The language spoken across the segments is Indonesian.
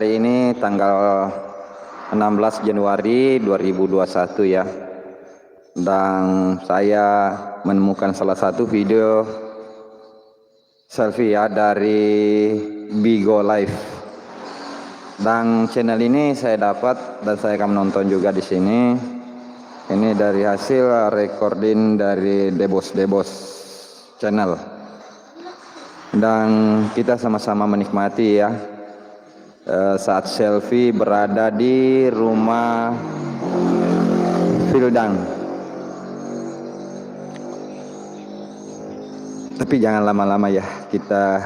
Hari ini tanggal 16 Januari 2021 ya. Dan saya menemukan salah satu video selfie ya dari Bigo Live. Dan channel ini saya dapat dan saya akan menonton juga di sini. Ini dari hasil recording dari Debos channel. Dan kita sama-sama menikmati ya. Saat selfie berada di rumah Vildan. Tapi jangan lama-lama ya, kita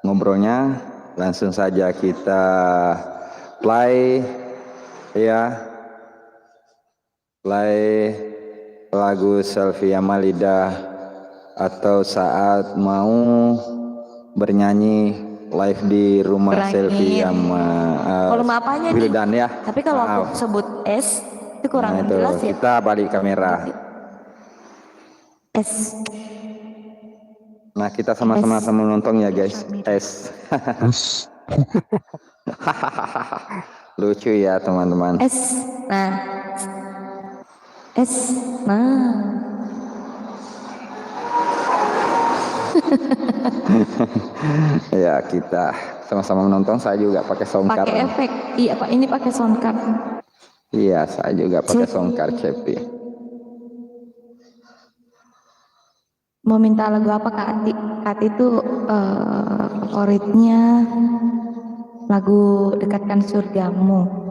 ngobrolnya langsung saja kita play ya, play lagu Selfie Amalida atau saat mau bernyanyi live di rumah selfie sama Vildan ya. Tapi kalau aku sebut S itu kurang jelas ya. Kita balik kamera. S. Nah kita sama-sama menonton ya guys. S. Lucu ya teman-teman. S. Nah. S. Nah. Ya kita sama-sama menonton. Saya juga pakai soundcard. Pakai efek. Iya Pak, ini pakai soundcard. Iya, saya juga pakai soundcard Cepi. Mau minta lagu apa Kak Ati? Kak Ati itu favoritnya lagu Dekatkan Surgamu.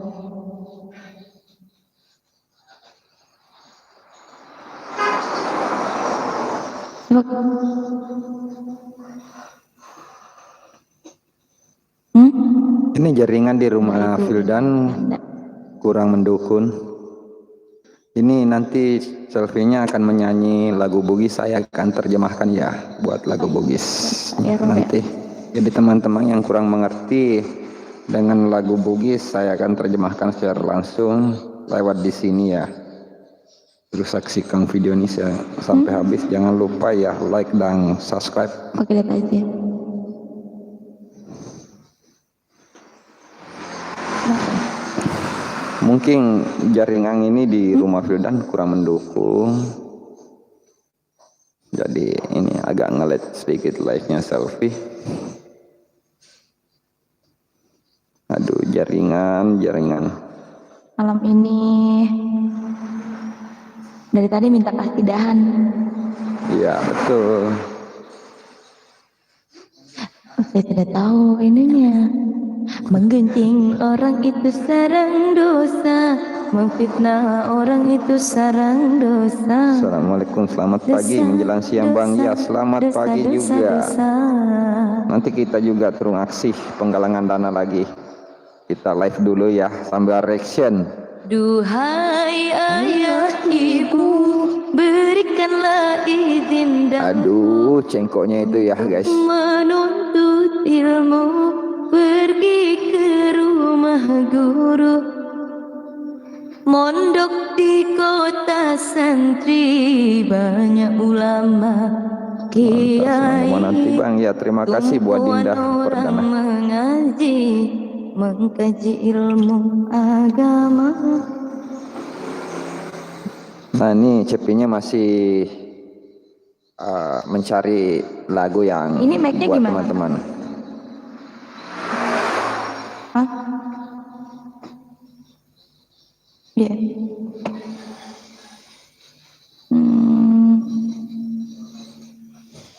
Ini jaringan di rumah Vildan kurang mendukung. Ini nanti selfie-nya akan menyanyi lagu Bugis, saya akan terjemahkan ya buat lagu Bugis nanti. Jadi teman-teman yang kurang mengerti dengan lagu Bugis, saya akan terjemahkan secara langsung lewat di sini ya. Terus saksikan video ini sampai habis. Jangan lupa ya like dan subscribe. Oke, lihat aja. Mungkin jaringan ini di rumah Vildan kurang mendukung. Jadi ini agak ngelet sedikit live-nya selfie. Aduh, jaringan. Malam ini dari tadi minta kasidahan. Iya, betul. Saya tidak tahu ininya. Menggunjing orang itu sarang dosa, memfitnah orang itu sarang dosa. Assalamualaikum, selamat pagi menjelang siang Bang. Ya, selamat pagi juga. Nanti kita juga turun aksi penggalangan dana lagi. Kita live dulu ya sambil reaction. Duhai ayah ibu, berikanlah izin dan aduh, cengkoknya itu ya guys. Menuntut ilmu, pergi ke rumah guru, mondok di kota santri, banyak ulama kiai. Nanti Bang ya, terima kasih buat Dinda Perdana. Mengaji, mengkaji ilmu agama. Nah ini Cepinya masih mencari lagu yang ini mic-nya buat gimana? Teman-teman. Hah? Iya. Yeah.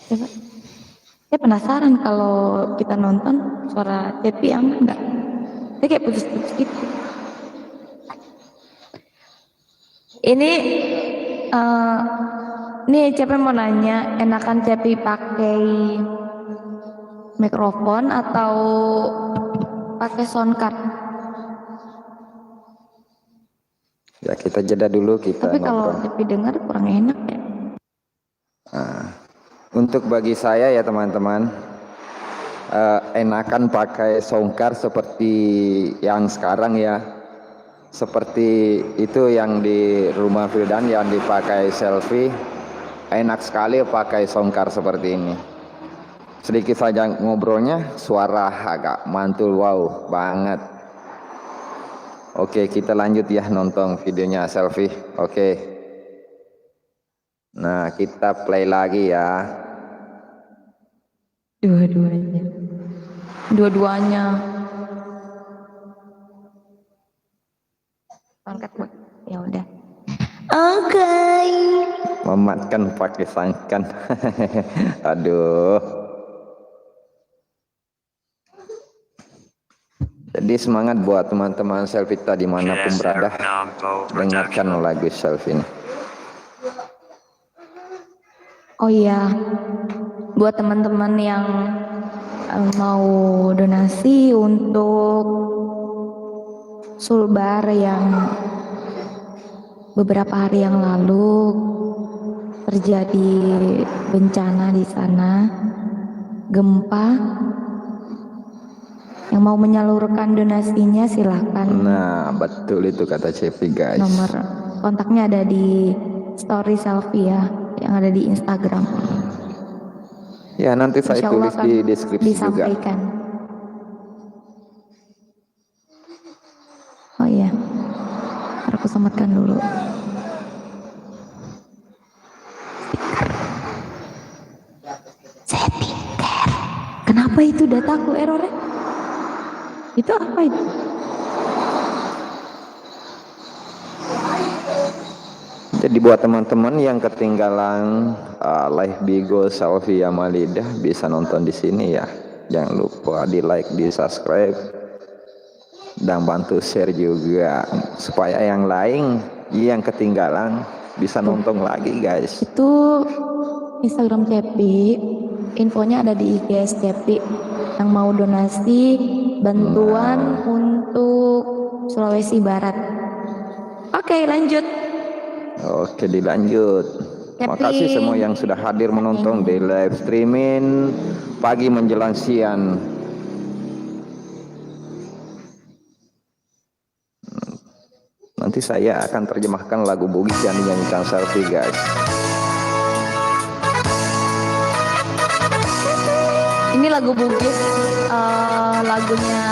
Coba. Saya penasaran kalau kita nonton suara Cepi aman enggak? Saya kayak putus-putus gitu. Ini Cepi mau nanya, enakan Cepi pakai mikrofon atau pakai soundcard? Ya kita jeda dulu kita. Tapi kalau Cepi dengar kurang enak ya. Nah, untuk bagi saya ya teman-teman, enakan pakai soundcard seperti yang sekarang ya. Seperti itu yang di rumah Vildan yang dipakai selfie. Enak sekali pakai soundcard seperti ini. Sedikit saja ngobrolnya, suara agak mantul, wow banget. Oke, kita lanjut ya nonton videonya selfie. Oke. Nah, kita play lagi ya. Dua-duanya. Angkat, ya udah. Oke. Mematkan pakai sangkan. Aduh. Jadi semangat buat teman-teman selfie tadi dimanapun berada, dengarkan lagu selfie ini. Oh iya, buat teman-teman yang mau donasi untuk Sulbar yang beberapa hari yang lalu terjadi bencana di sana, gempa. Yang mau menyalurkan donasinya silahkan. Nah, betul itu kata Cepi guys. Nomor kontaknya ada di story selfie ya, yang ada di Instagram. Ya, nanti saya tulis di deskripsi disampaikan juga. Oh iya, aku sematkan dulu. Setting. Kenapa itu dataku errornya? Itu apa itu? Jadi buat teman-teman yang ketinggalan live Bigo selfie Amalidah bisa nonton di sini ya. Jangan lupa di like, di subscribe, dan bantu share juga supaya yang lain yang ketinggalan bisa nonton lagi guys. Itu Instagram Cepi, infonya ada di IG Cepi. Yang mau donasi bantuan untuk Sulawesi Barat. Oke, lanjut. Oke, dilanjut. Makasih semua yang sudah hadir menonton di live streaming pagi menjelang siang. Nanti saya akan terjemahkan lagu Bugis yang dinyanyikan selfie guys. Ini lagu Bugis, lagunya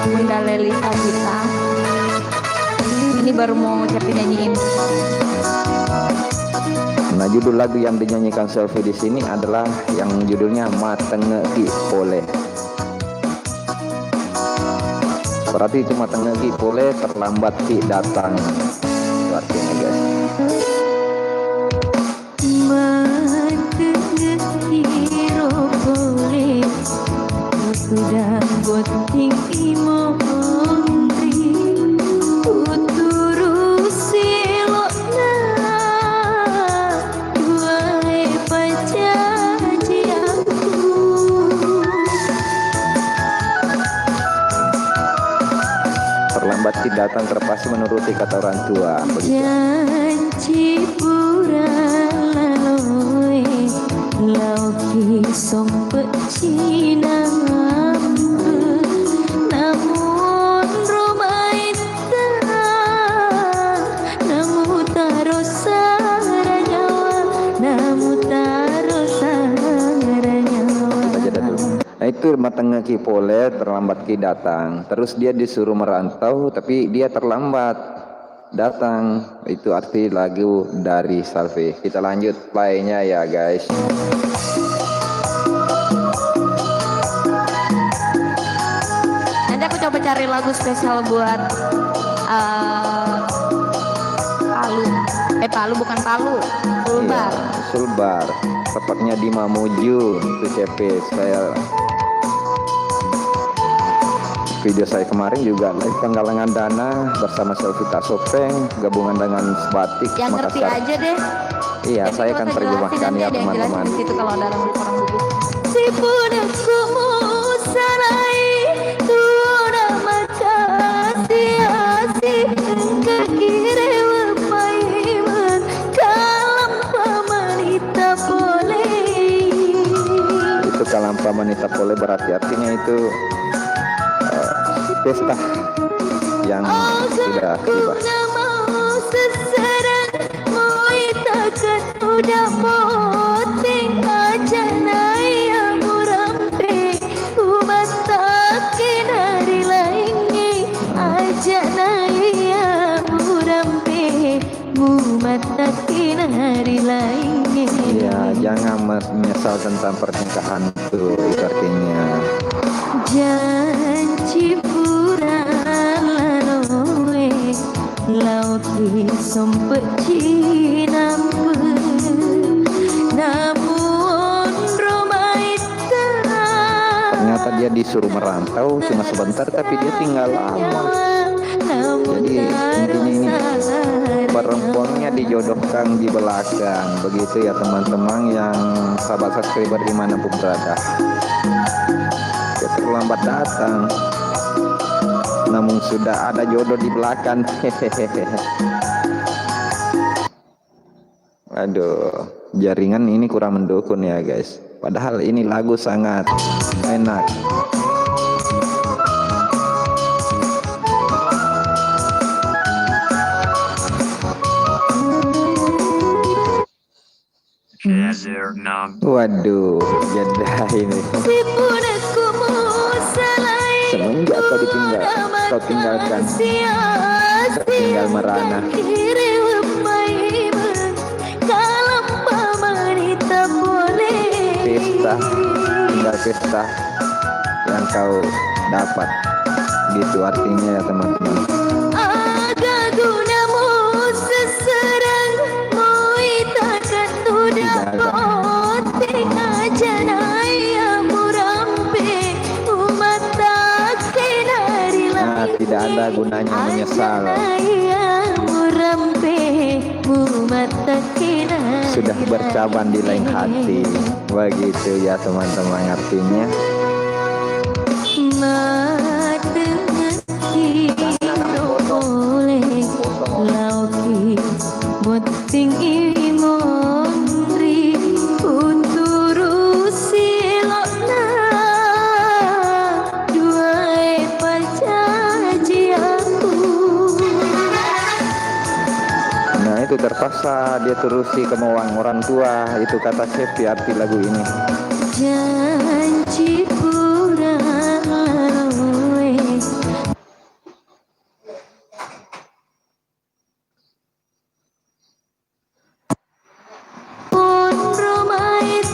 Bunda Leli Sabita. Ini baru mau Cepi nyanyiin. Nah, judul lagu yang dinyanyikan selfie di sini adalah yang judulnya Matengeki Pole. Berarti itu Matengeki Pole terlambat ki datang. Itu artinya guys. Sudah boting imongri uturu silona duai pacaji aku Terlambat ki datang terpaksa menuruti kata orang tua. janji purang laloi lauki sompet cinang itu Matengeki Pole terlambat ki datang. Terus dia disuruh merantau tapi dia terlambat datang. Itu arti lagu dari Salvi. Kita lanjut playnya ya guys. Nanti aku coba cari lagu spesial buat Palu. Palu bukan Palu, Sulbar. Iya, Sulbar. Tepatnya di Mamuju itu CP. Video saya kemarin juga live penggalangan dana bersama Selvita Sopeng gabungan dengan Batik yang ngerti Makassar. aja deh. Iya, saya akan terjemahkan ya teman-teman. Itu kalau dalam orang Bugis. Si punakku musarai tuna mata si kekire wapaiman kalam pamanita pole. Itu kalam pamanita pole berarti artinya itu pesta yang sudah tiba. Udah poting aja naya murah Ya, jangan menyesal tentang pernikahan itu artinya. Janji puraan lanoe lauki sompet cinampe namun romai Ternyata dia disuruh merantau cuma sebentar tapi dia tinggal lama. Jadi intinya ini perempuannya dijodohkan di belakang. Begitu ya teman-teman yang sahabat subscriber dimanapun berada. Dia terlambat datang, namun sudah ada jodoh di belakang. Aduh, jaringan ini kurang mendukung ya guys. Padahal ini lagu sangat enak. Waduh, jeda ini. Semenjak kau tinggalkan, tinggal merana. Pesta, tinggal pesta yang kau dapat. Gitu artinya ya teman-teman. Nah, tidak ada gunanya menyesal. Sudah bercaban di lain hati. Begitu ya teman-teman artinya. Itu terpaksa dia terusi kemauan orang tua, itu kata Sepi arti lagu ini. Janji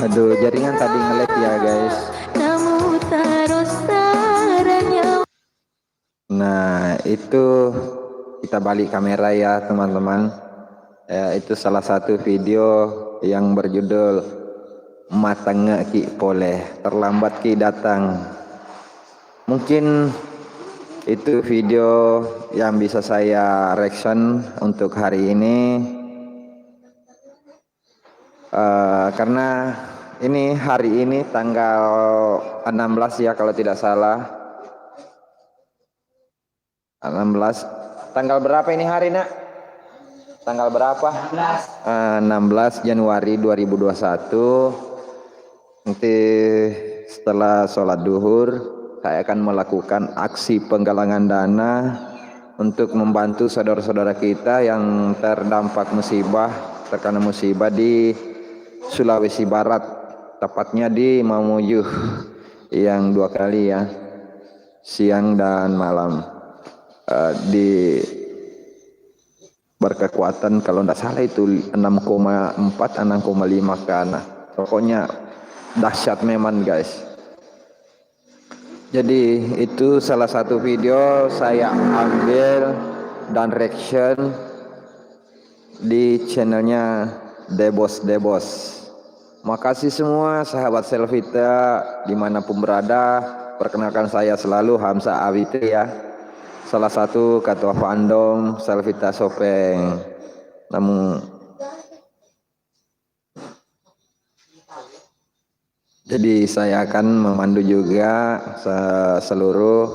Aduh, jaringan tadi nge-lag ya guys. Nah, itu kita balik kamera ya teman-teman. Ya, itu salah satu video yang berjudul Matang Ki Poleh, terlambat Ki datang. Mungkin itu video yang bisa saya reaction untuk hari ini. Karena ini hari ini tanggal 16 ya kalau tidak salah. 16. Tanggal berapa ini hari nak? Tanggal berapa? 16 Januari 2021. Nanti setelah sholat duhur saya akan melakukan aksi penggalangan dana untuk membantu saudara-saudara kita yang terdampak musibah, terkena musibah di Sulawesi Barat, tepatnya di Mamuju yang 2 kali ya, siang dan malam. Di berkekuatan kalau tidak salah itu 6,4 6,5 karena pokoknya dahsyat memang guys. Jadi itu salah satu video saya ambil dan reaction di channelnya Debos. Makasih semua sahabat Selvita dimanapun berada. Perkenalkan saya selalu Hamzah Awite ya, salah satu ketua fandom Selvita Sopeng. Namun jadi saya akan memandu juga seluruh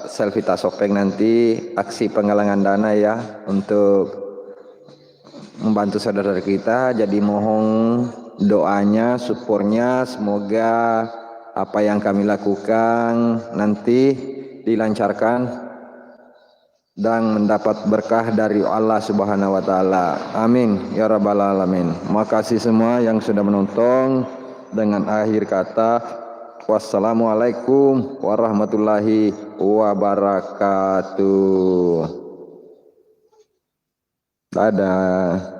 Selvita Sopeng nanti aksi penggalangan dana ya untuk membantu saudara kita. Jadi mohon doanya, supportnya, semoga apa yang kami lakukan nanti dilancarkan dan mendapat berkah dari Allah Subhanahu wa taala. Amin ya rabbal alamin. Makasih semua yang sudah menonton. Dengan akhir kata, wassalamualaikum warahmatullahi wabarakatuh. Dadah.